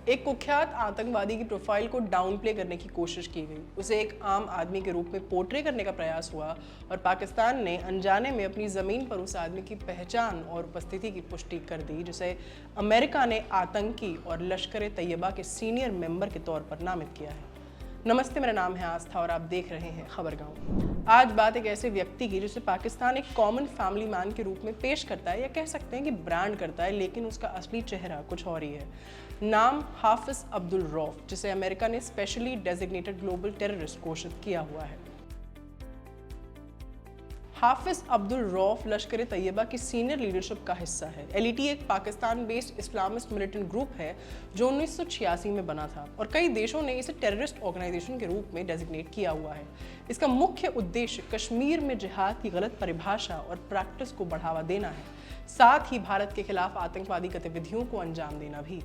एक कुख्यात आतंकवादी की प्रोफाइल को डाउन प्ले करने की कोशिश की गई, उसे एक आम आदमी के रूप में पोर्ट्रे करने का प्रयास हुआ और पाकिस्तान ने अनजाने में अपनी ज़मीन पर उस आदमी की पहचान और उपस्थिति की पुष्टि कर दी, जिसे अमेरिका ने आतंकी और लश्कर तैयबा के सीनियर मेंबर के तौर पर नामित किया है। नमस्ते, मेरा नाम है आस्था और आप देख रहे हैं खबरगांव। आज बात एक ऐसे व्यक्ति की जिसे पाकिस्तान एक कॉमन फैमिली मैन के रूप में पेश करता है, या कह सकते हैं कि ब्रांड करता है, लेकिन उसका असली चेहरा कुछ और ही है। नाम हाफिज अब्दुल रऊफ, जिसे अमेरिका ने स्पेशली डेजिग्नेटेड ग्लोबल टेररिस्ट घोषित किया हुआ है। हाफिज अब्दुल रऊफ लश्कर तैयबा की सीनियर लीडरशिप का हिस्सा है। एलईटी एक Pakistan based Islamist militant group है जो 1986 में बना था और कई देशों ने इसे टेररिस्ट ऑर्गेनाइजेशन के रूप में डेजिग्नेट किया हुआ है। इसका मुख्य उद्देश्य कश्मीर में जिहाद की गलत परिभाषा और प्रैक्टिस को बढ़ावा देना है, साथ ही भारत के खिलाफ आतंकवादी गतिविधियों को अंजाम देना भी।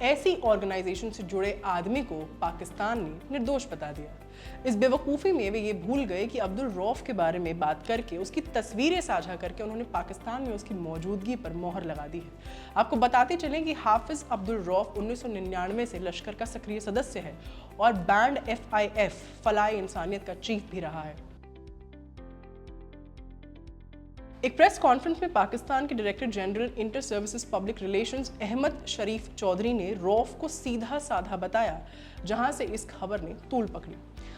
ऐसी ऑर्गेनाइजेशन से जुड़े आदमी को पाकिस्तान ने निर्दोष बता दिया। इस बेवकूफ़ी में वे ये भूल गए कि अब्दुल रऊफ के बारे में बात करके, उसकी तस्वीरें साझा करके उन्होंने पाकिस्तान में उसकी मौजूदगी पर मोहर लगा दी है। आपको बताते चलें कि हाफिज अब्दुल रऊफ 1999 से लश्कर का सक्रिय सदस्य है और बैंड FIF फलाए इंसानियत का चीफ भी रहा है। एक प्रेस कॉन्फ्रेंस में पाकिस्तान के director general inter services public relations Ahmed Sharif Chaudhry ने रऊफ को सीधा साधा बताया, जहां से इस खबर ने तूल पकड़ी।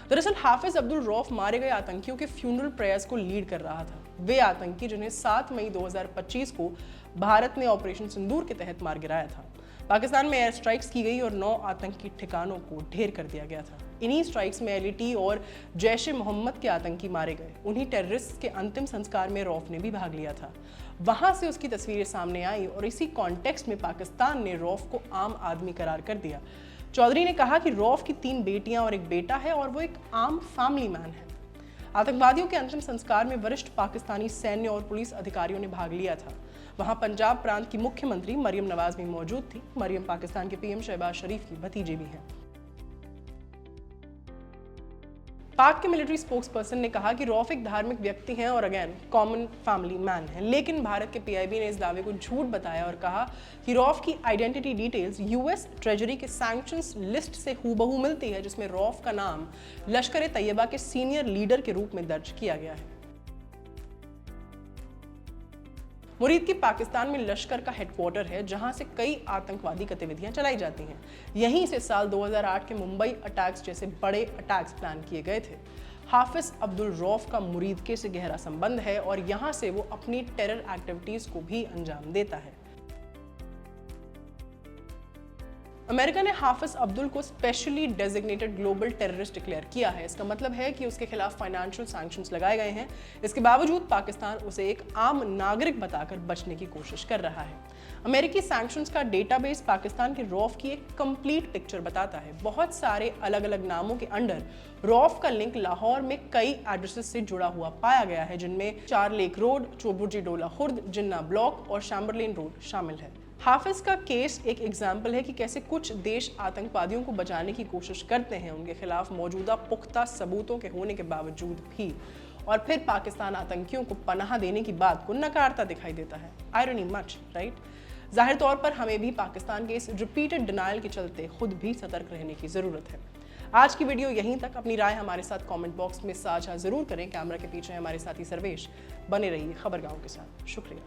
दरअसल हाफिज अब्दुल रऊफ मारे गए आतंकियों के फ्यूनरल प्रेयर्स को लीड कर रहा था। वे आतंकी जिन्हें 7 मई 2025 को भारत ने ऑपरेशन सिंदूर के तहत मार गिराया था। पाकिस्तान में एयर स्ट्राइक्स की गई और 9 आतंकी ठिकानों को ढेर कर दिया गया था। इन्हीं स्ट्राइक्स में एलईटी और जैश-ए-मोहम्मद के आतंकी मारे गए। उन्हीं टेररिस्ट के अंतिम संस्कार में रऊफ ने भी भाग लिया था। वहां से उसकी तस्वीरें सामने आई और इसी कॉन्टेक्स्ट में पाकिस्तान ने रऊफ को आम आदमी करार कर दिया। चौधरी ने कहा कि रऊफ की 3 बेटियां और एक बेटा है और वो एक आम फैमिली मैन है। आतंकवादियों के अंतिम संस्कार में वरिष्ठ पाकिस्तानी सैन्य और पुलिस अधिकारियों ने भाग लिया था। वहां पंजाब प्रांत की मुख्यमंत्री मरियम नवाज भी मौजूद थी। मरियम पाकिस्तान के PM शहबाज शरीफ की भतीजी भी हैं। पाक के मिलिट्री स्पोक्स पर्सन ने कहा कि रऊफ एक धार्मिक व्यक्ति हैं और अगेन कॉमन फैमिली मैन है, लेकिन भारत के PIB ने इस दावे को झूठ बताया और कहा कि रऊफ की आइडेंटिटी डिटेल्स US ट्रेजरी के सैंक्शंस लिस्ट से हूबहू मिलती है, जिसमें रऊफ का नाम लश्कर तैयबा के सीनियर लीडर के रूप में दर्ज किया गया है। मुरीद की पाकिस्तान में लश्कर का हेडक्वार्टर है, जहां से कई आतंकवादी गतिविधियां चलाई जाती हैं। यहीं से साल 2008 के मुंबई अटैक्स जैसे बड़े अटैक्स प्लान किए गए थे। हाफिज अब्दुल रऊफ का मुरीद के से गहरा संबंध है और यहां से वो अपनी टेरर एक्टिविटीज को भी अंजाम देता है। अमेरिका ने हाफिज अब्दुल को specially designated global terrorist declare किया है। इसका मतलब है कि उसके खिलाफ फाइनेंशियल सैंक्शंस लगाए गए हैं। इसके बावजूद पाकिस्तान उसे एक आम नागरिक बताकर बचने की कोशिश कर रहा है। अमेरिकी सैंक्शंस का डेटाबेस पाकिस्तान के रऊफ की एक कंप्लीट पिक्चर बताता है। बहुत सारे अलग अलग नामों के अंडर रऊफ का लिंक लाहौर में कई एड्रेसेस से जुड़ा हुआ पाया गया है, जिनमें 4 लेक रोड, चोबुर्जी डोला खुर्द, जिन्ना ब्लॉक और शैम्बरलेन रोड शामिल है। हाफिज का केस एक एग्जाम्पल है कि कैसे कुछ देश आतंकवादियों को बचाने की कोशिश करते हैं, उनके खिलाफ मौजूदा पुख्ता सबूतों के होने के बावजूद भी, और फिर पाकिस्तान आतंकियों को पनाह देने की बात को नकारता दिखाई देता है। Irony much, right? जाहिर तौर पर हमें भी पाकिस्तान के इस रिपीटेड डिनायल के चलते खुद भी सतर्क रहने की ज़रूरत है। आज की वीडियो यहीं तक। अपनी राय हमारे साथ कमेंट बॉक्स में साझा ज़रूर करें। कैमरा के पीछे हमारे साथी सर्वेश। बने रहिए खबरगांव के साथ। शुक्रिया।